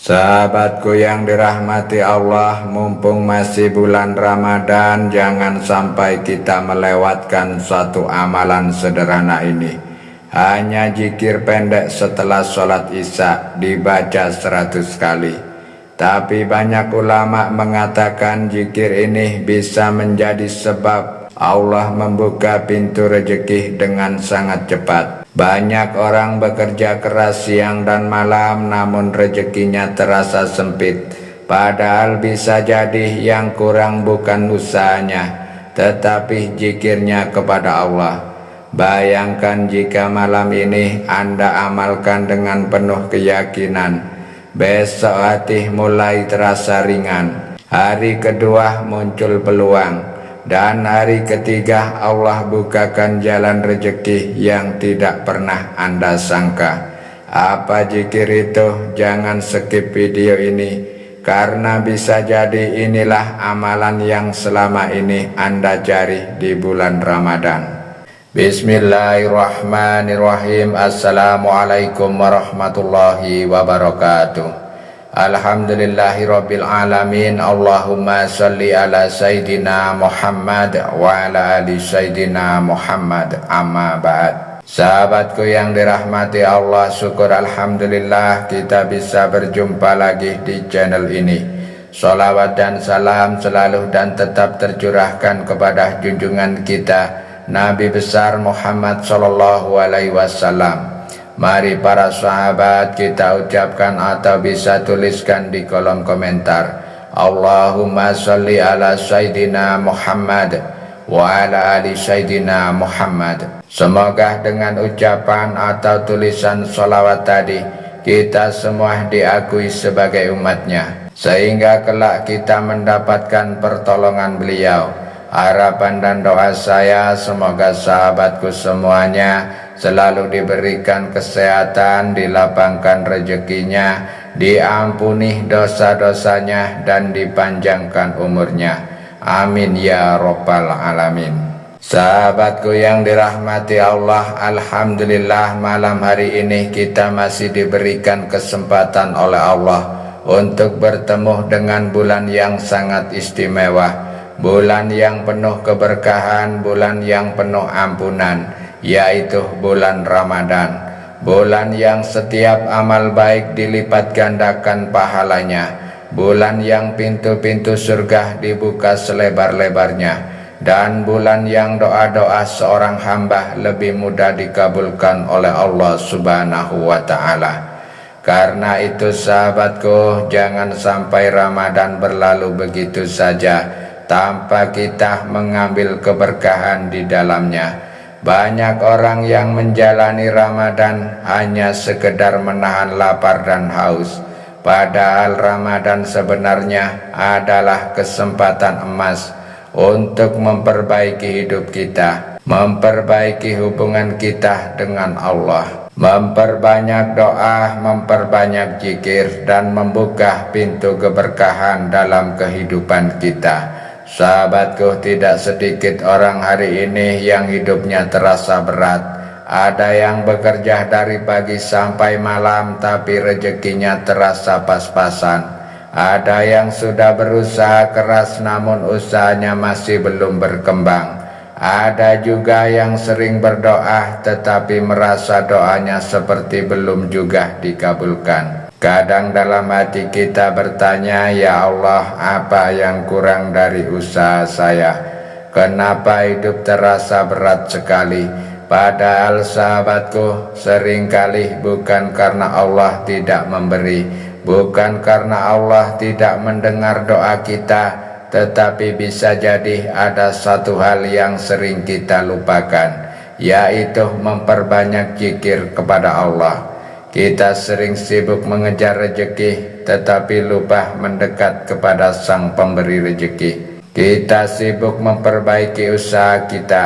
Sahabatku yang dirahmati Allah, mumpung masih bulan Ramadan, jangan sampai kita melewatkan suatu amalan sederhana ini. Hanya zikir pendek setelah sholat isya dibaca 100 kali. Tapi banyak ulama mengatakan zikir ini bisa menjadi sebab Allah membuka pintu rezeki dengan sangat cepat. Banyak orang bekerja keras siang dan malam namun rezekinya terasa sempit. Padahal bisa jadi yang kurang bukan usahanya, tetapi zikirnya kepada Allah. Bayangkan jika malam ini Anda amalkan dengan penuh keyakinan. Besok hati mulai terasa ringan. Hari kedua muncul peluang. Dan hari ketiga Allah bukakan jalan rezeki yang tidak pernah Anda sangka. Apa zikir itu? Jangan skip video ini, karena bisa jadi inilah amalan yang selama ini Anda cari di bulan Ramadan. Bismillahirrahmanirrahim. Assalamualaikum warahmatullahi wabarakatuh. Alhamdulillahirabbil alamin. Allahumma shalli ala sayyidina Muhammad wa ala ali sayyidina Muhammad. Amma ba'd. Sahabatku yang dirahmati Allah, syukur alhamdulillah kita bisa berjumpa lagi di channel ini. Sholawat dan salam selalu dan tetap tercurahkan kepada junjungan kita Nabi besar Muhammad sallallahu alaihi wasallam. Mari para sahabat kita ucapkan atau bisa tuliskan di kolom komentar, Allahumma sholli ala sayyidina Muhammad wa ala ali sayyidina Muhammad. Semoga dengan ucapan atau tulisan sholawat tadi kita semua diakui sebagai umatnya, sehingga kelak kita mendapatkan pertolongan beliau. Harapan dan doa saya semoga sahabatku semuanya selalu diberikan kesehatan, dilapangkan rezekinya, diampuni dosa-dosanya, dan dipanjangkan umurnya. Amin ya rabbal alamin. Sahabatku yang dirahmati Allah, alhamdulillah malam hari ini kita masih diberikan kesempatan oleh Allah untuk bertemu dengan bulan yang sangat istimewa. Bulan yang penuh keberkahan, bulan yang penuh ampunan, yaitu bulan Ramadan. Bulan yang setiap amal baik dilipat gandakan pahalanya. Bulan yang pintu-pintu surga dibuka selebar-lebarnya. Dan bulan yang doa-doa seorang hamba lebih mudah dikabulkan oleh Allah Subhanahu wa ta'ala. Karena itu sahabatku, jangan sampai Ramadan berlalu begitu saja tanpa kita mengambil keberkahan di dalamnya. Banyak orang yang menjalani Ramadan hanya sekedar menahan lapar dan haus. Padahal Ramadan sebenarnya adalah kesempatan emas untuk memperbaiki hidup kita, memperbaiki hubungan kita dengan Allah, memperbanyak doa, memperbanyak zikir, dan membuka pintu keberkahan dalam kehidupan kita. Sahabatku, tidak sedikit orang hari ini yang hidupnya terasa berat. Ada yang bekerja dari pagi sampai malam tapi rezekinya terasa pas-pasan. Ada yang sudah berusaha keras namun usahanya masih belum berkembang. Ada juga yang sering berdoa tetapi merasa doanya seperti belum juga dikabulkan. Kadang dalam hati kita bertanya, ya Allah, apa yang kurang dari usaha saya? Kenapa hidup terasa berat sekali? Padahal sahabatku, seringkali bukan karena Allah tidak memberi, bukan karena Allah tidak mendengar doa kita, tetapi bisa jadi ada satu hal yang sering kita lupakan, yaitu memperbanyak zikir kepada Allah. Kita sering sibuk mengejar rezeki, tetapi lupa mendekat kepada Sang Pemberi rezeki. Kita sibuk memperbaiki usaha kita,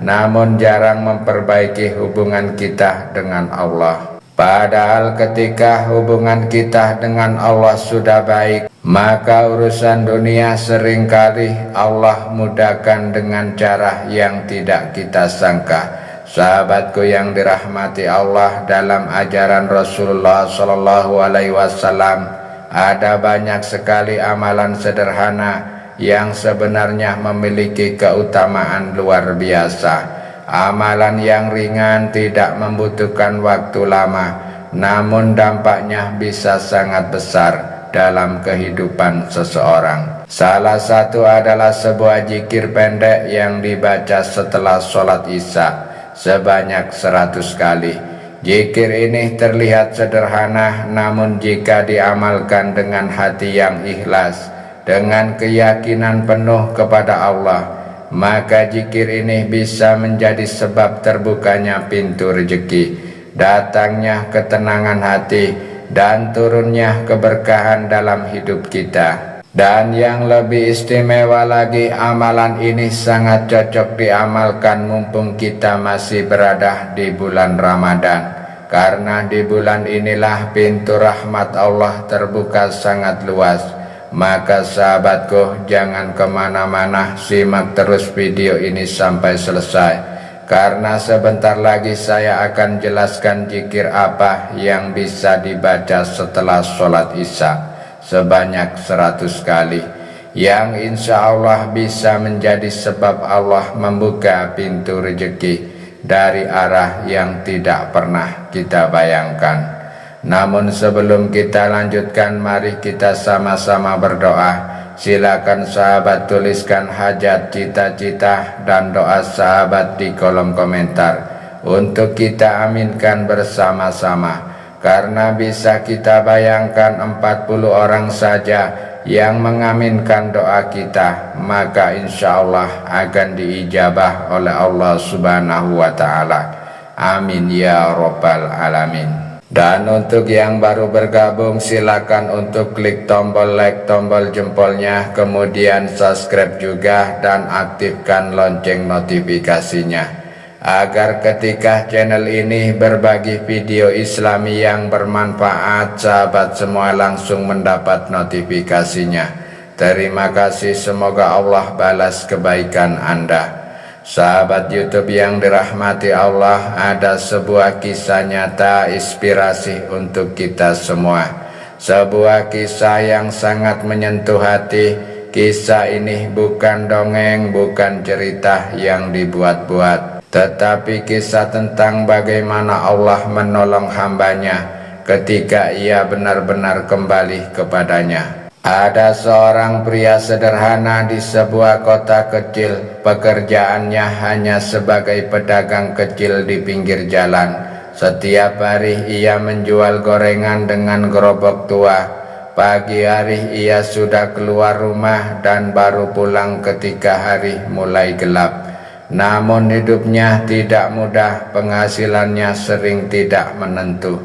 namun jarang memperbaiki hubungan kita dengan Allah. Padahal ketika hubungan kita dengan Allah sudah baik, maka urusan dunia seringkali Allah mudahkan dengan cara yang tidak kita sangka. Sahabatku yang dirahmati Allah, dalam ajaran Rasulullah Sallallahu Alaihi Wasallam Ada banyak sekali amalan sederhana yang sebenarnya memiliki keutamaan luar biasa. Amalan yang ringan tidak membutuhkan waktu lama, namun dampaknya bisa sangat besar dalam kehidupan seseorang. Salah satu adalah sebuah zikir pendek yang dibaca setelah sholat Isya sebanyak 100 kali. Zikir ini terlihat sederhana, namun jika diamalkan dengan hati yang ikhlas, dengan keyakinan penuh kepada Allah, maka zikir ini bisa menjadi sebab terbukanya pintu rezeki, datangnya ketenangan hati, dan turunnya keberkahan dalam hidup kita. Dan yang lebih istimewa lagi, amalan ini sangat cocok diamalkan mumpung kita masih berada di bulan Ramadan, karena di bulan inilah pintu rahmat Allah terbuka sangat luas. Maka sahabatku, jangan kemana-mana, simak terus video ini sampai selesai, karena sebentar lagi saya akan jelaskan zikir apa yang bisa dibaca setelah sholat Isya sebanyak 100 kali, yang insya Allah bisa menjadi sebab Allah membuka pintu rezeki dari arah yang tidak pernah kita bayangkan. Namun sebelum kita lanjutkan, mari kita sama-sama berdoa. Silakan sahabat tuliskan hajat, cita-cita, dan doa sahabat di kolom komentar untuk kita aminkan bersama-sama. Karena bisa kita bayangkan 40 orang saja yang mengaminkan doa kita, maka insya Allah akan diijabah oleh Allah Subhanahu wa Ta'ala. Amin ya Rabbal Alamin. Dan untuk yang baru bergabung, silakan untuk klik tombol like, tombol jempolnya, kemudian subscribe juga dan aktifkan lonceng notifikasinya, agar ketika channel ini berbagi video islami yang bermanfaat, sahabat semua langsung mendapat notifikasinya. Terima kasih, semoga Allah balas kebaikan Anda. Sahabat YouTube yang dirahmati Allah, ada sebuah kisah nyata inspirasi untuk kita semua. Sebuah kisah yang sangat menyentuh hati. Kisah ini bukan dongeng, bukan cerita yang dibuat-buat, tetapi kisah tentang bagaimana Allah menolong hambanya ketika ia benar-benar kembali kepadanya. Ada seorang pria sederhana di sebuah kota kecil. Pekerjaannya hanya sebagai pedagang kecil di pinggir jalan. Setiap hari ia menjual gorengan dengan gerobak tua. Pagi hari ia sudah keluar rumah dan baru pulang ketika hari mulai gelap. Namun hidupnya tidak mudah, penghasilannya sering tidak menentu.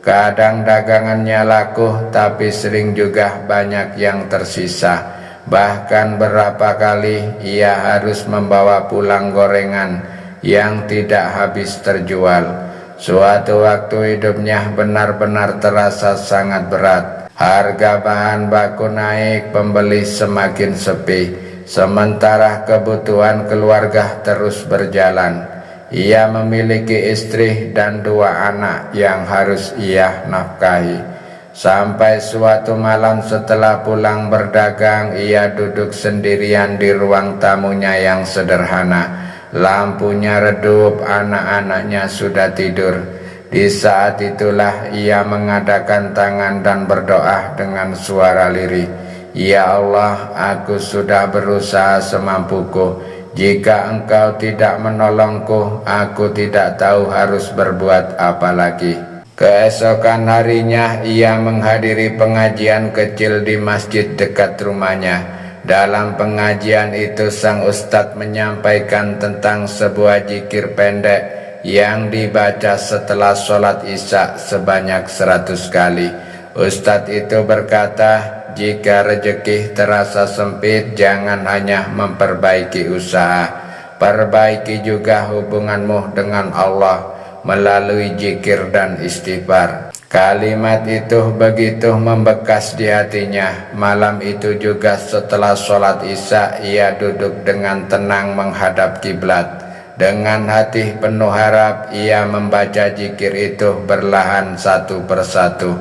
Kadang dagangannya laku, tapi sering juga banyak yang tersisa. Bahkan berapa kali ia harus membawa pulang gorengan yang tidak habis terjual. Suatu waktu hidupnya benar-benar terasa sangat berat. Harga bahan baku naik, pembeli semakin sepi, sementara kebutuhan keluarga terus berjalan. Ia memiliki istri dan 2 anak yang harus ia nafkahi. Sampai suatu malam setelah pulang berdagang, ia duduk sendirian di ruang tamunya yang sederhana. Lampunya redup, anak-anaknya sudah tidur. Di saat itulah ia mengadakan tangan dan berdoa dengan suara lirih. Ya Allah, aku sudah berusaha semampuku. Jika Engkau tidak menolongku, aku tidak tahu harus berbuat apa lagi. Keesokan harinya ia menghadiri pengajian kecil di masjid dekat rumahnya. Dalam pengajian itu sang ustadz menyampaikan tentang sebuah zikir pendek yang dibaca setelah sholat Isya sebanyak 100 kali. Ustadz itu berkata, jika rezeki terasa sempit, jangan hanya memperbaiki usaha, perbaiki juga hubunganmu dengan Allah melalui zikir dan istighfar. Kalimat itu begitu membekas di hatinya. Malam itu juga setelah sholat Isya, ia duduk dengan tenang menghadap kiblat. Dengan hati penuh harap, ia membaca zikir itu berlahan satu persatu.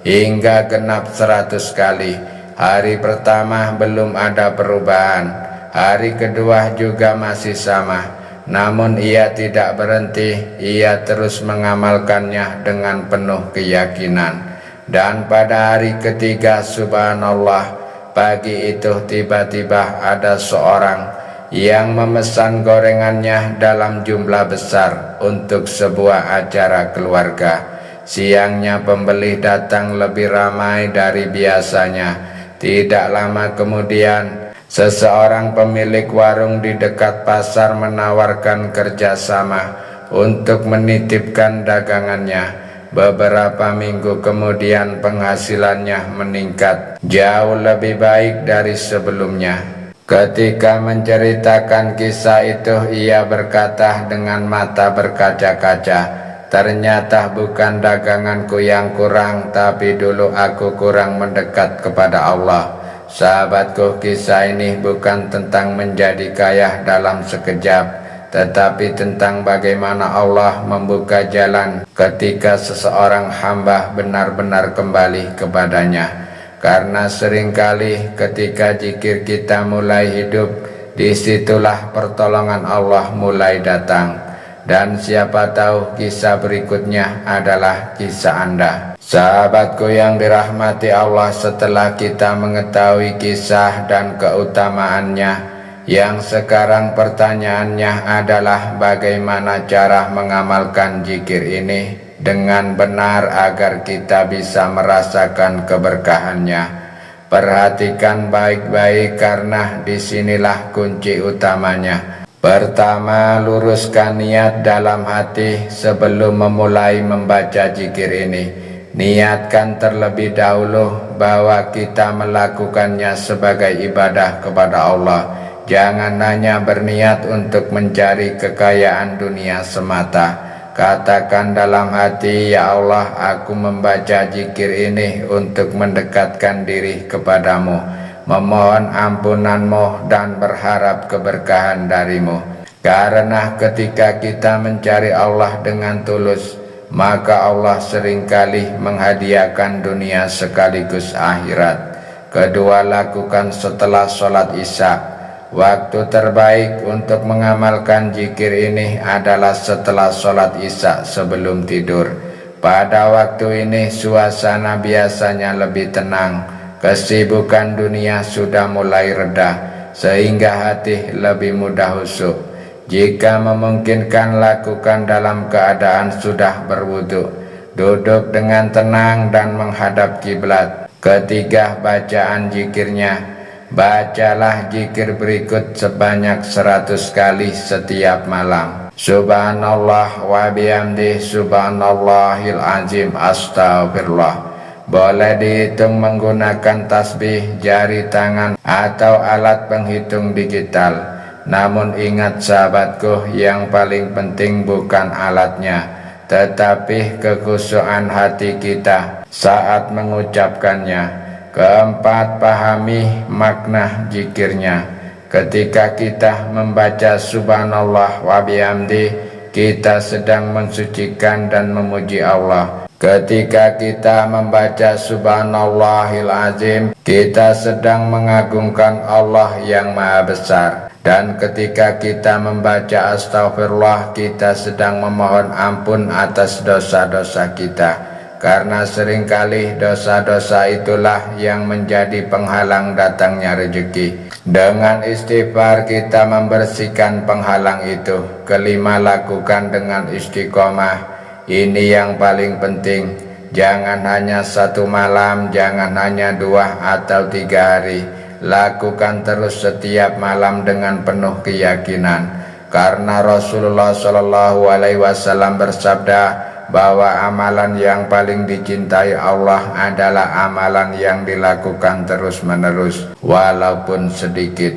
hingga genap 100 kali. Hari pertama belum ada perubahan, hari kedua juga masih sama. Namun ia tidak berhenti, ia terus mengamalkannya dengan penuh keyakinan. Dan pada hari ketiga, subhanallah, pagi itu tiba-tiba ada seorang yang memesan gorengannya dalam jumlah besar untuk sebuah acara keluarga. Siangnya pembeli datang lebih ramai dari biasanya. Tidak lama kemudian, seseorang pemilik warung di dekat pasar menawarkan kerjasama untuk menitipkan dagangannya. Beberapa minggu kemudian penghasilannya meningkat jauh lebih baik dari sebelumnya. Ketika menceritakan kisah itu, ia berkata dengan mata berkaca-kaca, "Ternyata bukan daganganku yang kurang, tapi dulu aku kurang mendekat kepada Allah." Sahabatku, kisah ini bukan tentang menjadi kaya dalam sekejap, tetapi tentang bagaimana Allah membuka jalan ketika seseorang hamba benar-benar kembali kepadanya. Karena seringkali ketika zikir kita mulai hidup, disitulah pertolongan Allah mulai datang. Dan siapa tahu kisah berikutnya adalah kisah Anda. Sahabatku yang dirahmati Allah, setelah kita mengetahui kisah dan keutamaannya, yang sekarang pertanyaannya adalah bagaimana cara mengamalkan zikir ini dengan benar agar kita bisa merasakan keberkahannya. Perhatikan baik-baik karena disinilah kunci utamanya. Pertama, luruskan niat dalam hati sebelum memulai membaca zikir ini. Niatkan terlebih dahulu bahwa kita melakukannya sebagai ibadah kepada Allah. Jangan hanya berniat untuk mencari kekayaan dunia semata. Katakan dalam hati, "Ya Allah, aku membaca zikir ini untuk mendekatkan diri kepadamu, memohon ampunanmu dan berharap keberkahan darimu." Karena ketika kita mencari Allah dengan tulus, maka Allah seringkali menghadiahkan dunia sekaligus akhirat. Kedua, lakukan setelah sholat isya. Waktu terbaik untuk mengamalkan zikir ini adalah setelah sholat isya sebelum tidur. Pada waktu ini suasana biasanya lebih tenang, kesibukan dunia sudah mulai reda, sehingga hati lebih mudah khusyuk. Jika memungkinkan, lakukan dalam keadaan sudah berwudu, duduk dengan tenang dan menghadap kiblat. Ketiga, bacaan zikirnya. Bacalah zikir berikut sebanyak 100 kali setiap malam. Subhanallah wa bihamdi, subhanallahil azim, astagfirullah. Boleh dihitung menggunakan tasbih, jari tangan, atau alat penghitung digital. Namun ingat sahabatku, yang paling penting bukan alatnya, tetapi kekhusyuan hati kita saat mengucapkannya. Keempat, pahami makna zikirnya. Ketika kita membaca subhanallah wa bihamdi, kita sedang mensucikan dan memuji Allah. Ketika kita membaca subhanallahil azim, kita sedang mengagungkan Allah yang maha besar. Dan ketika kita membaca astaghfirullah, kita sedang memohon ampun atas dosa-dosa kita. Karena seringkali dosa-dosa itulah yang menjadi penghalang datangnya rezeki. Dengan istighfar kita membersihkan penghalang itu. Kelima, lakukan dengan istiqomah. Ini yang paling penting. Jangan hanya 1 malam, jangan hanya 2 atau 3 hari. Lakukan terus setiap malam dengan penuh keyakinan. Karena Rasulullah SAW bersabda bahwa amalan yang paling dicintai Allah adalah amalan yang dilakukan terus-menerus walaupun sedikit.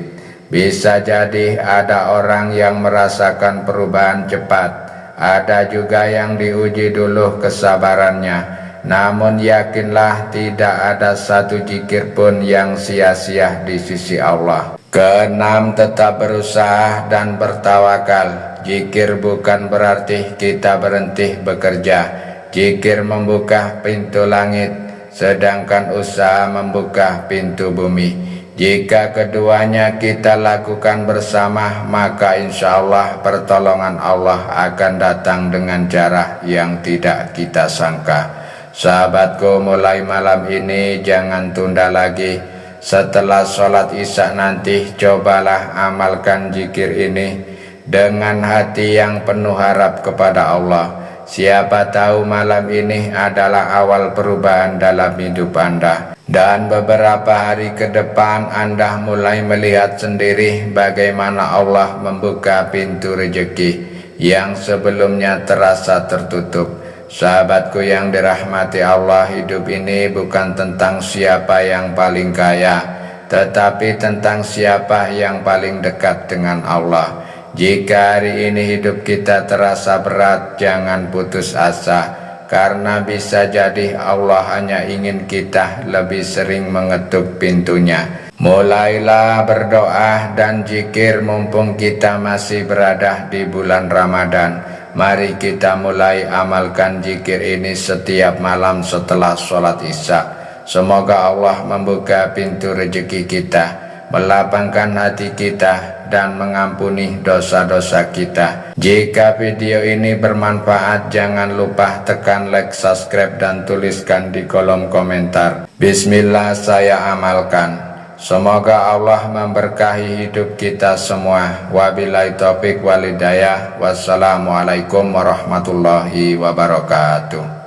Bisa jadi ada orang yang merasakan perubahan cepat, ada juga yang diuji dulu kesabarannya. Namun yakinlah tidak ada satu zikir pun yang sia-sia di sisi Allah. Keenam, tetap berusaha dan bertawakal. Zikir bukan berarti kita berhenti bekerja. Zikir membuka pintu langit. sedangkan usaha membuka pintu bumi. Jika keduanya kita lakukan bersama, maka insya Allah pertolongan Allah akan datang dengan cara yang tidak kita sangka. Sahabatku, mulai malam ini jangan tunda lagi. Setelah sholat isya nanti, cobalah amalkan zikir ini dengan hati yang penuh harap kepada Allah. Siapa tahu malam ini adalah awal perubahan dalam hidup Anda. Dan beberapa hari ke depan Anda mulai melihat sendiri bagaimana Allah membuka pintu rezeki yang sebelumnya terasa tertutup. Sahabatku yang dirahmati Allah, hidup ini bukan tentang siapa yang paling kaya, tetapi tentang siapa yang paling dekat dengan Allah. Jika hari ini hidup kita terasa berat, jangan putus asa, karena bisa jadi Allah hanya ingin kita lebih sering mengetuk pintunya. Mulailah berdoa dan zikir mumpung kita masih berada di bulan Ramadan. Mari kita mulai amalkan zikir ini setiap malam setelah sholat isya. Semoga Allah membuka pintu rezeki kita, melapangkan hati kita, dan mengampuni dosa-dosa kita. Jika video ini bermanfaat, jangan lupa tekan like, subscribe, dan tuliskan di kolom komentar. Bismillah, saya amalkan. Semoga Allah memberkahi hidup kita semua. Wabillahi taufik wal hidayah. Wassalamualaikum warahmatullahi wabarakatuh.